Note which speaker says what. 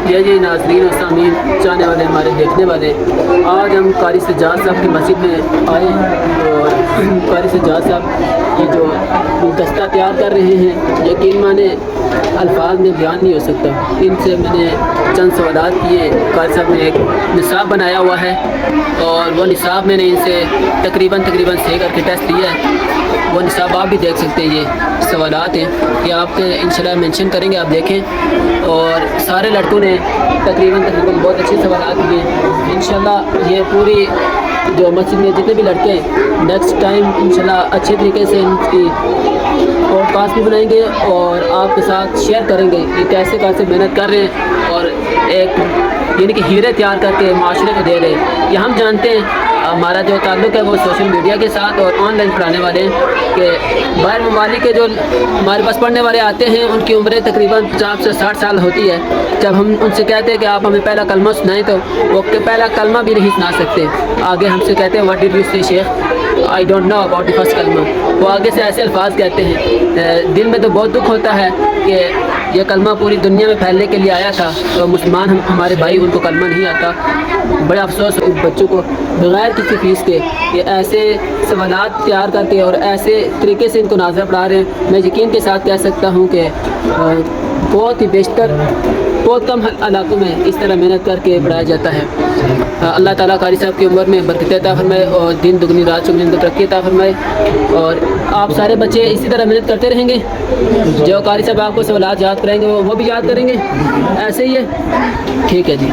Speaker 1: جی ناظرین و سامعین چاہنے والے ہمارے دیکھنے والے، آج ہم قاری سجاد صاحب کی مسجد میں آئے ہیں اور قاری سجاد صاحب یہ جو گلدستہ تیار کر رہے ہیں یقین مانے الفاظ میں بیان نہیں ہو سکتا۔ ان سے میں نے چند سوالات کیے، قاری صاحب نے ایک نصاب بنایا ہوا ہے اور وہ نصاب میں نے ان سے تقریباً صحیح کر کے ٹیسٹ لیا ہے۔ وہ نصاب آپ بھی دیکھ سکتے ہیں، یہ سوالات ہیں کہ آپ کے انشاءاللہ مینشن کریں گے، آپ دیکھیں۔ اور سارے لڑکوں نے تقریباً بہت اچھے سوالات کیے۔ انشاءاللہ یہ پوری جو مسجد میں جتنے بھی لڑکے ہیں نیکسٹ ٹائم انشاءاللہ اچھے طریقے سے ان کی پوڈ کاسٹ بھی بنائیں گے اور آپ کے ساتھ شیئر کریں گے کہ کیسے محنت کر رہے ہیں اور ایک یعنی کہ ہیرے تیار کر کے معاشرے کو دے رہے ہیں۔ یہ ہم جانتے ہیں، ہمارا جو تعلق ہے وہ سوشل میڈیا کے ساتھ اور آن لائن پڑھانے والے ہیں کہ باہر ممالک کے جو ہمارے پاس پڑھنے والے آتے ہیں ان کی عمریں تقریباً 50 سے 60 سال ہوتی ہے۔ جب ہم ان سے کہتے ہیں کہ آپ ہمیں پہلا کلمہ سنائیں تو وہ پہلا کلمہ بھی نہیں سنا سکتے۔ آگے ہم سے کہتے ہیں واٹ ڈڈ یو سے شیخ، I don't know about the first کلمہ۔ وہ آگے سے ایسے الفاظ کہتے ہیں۔ دل میں تو بہت دکھ ہوتا ہے کہ یہ کلمہ پوری دنیا میں پھیلنے کے لیے آیا تھا تو مسلمان ہمارے بھائی ان کو کلمہ نہیں آتا۔ بڑا افسوس بچوں کو بغیر کسی فیس کے یہ ایسے سوالات تیار کر کے اور ایسے طریقے سے ان کو ناظرہ پڑھا رہے ہیں۔ میں یقین کے ساتھ کہہ سکتا ہوں کہ بہت ہی بیشتر بہت کم علاقوں میں اس طرح محنت کر کے پڑھایا جاتا ہے۔ اللہ تعالیٰ قاری صاحب کی عمر میں برکت عطا فرمائے اور دن دگنی رات چگنی اندر ترقی عطا فرمائے، اور آپ سارے بچے اسی طرح محنت کرتے رہیں گے۔ جو قاری صاحب آپ کو سوالات یاد کرائیں گے وہ بھی یاد کریں گے، ایسے ہی ہے۔ ٹھیک ہے جی۔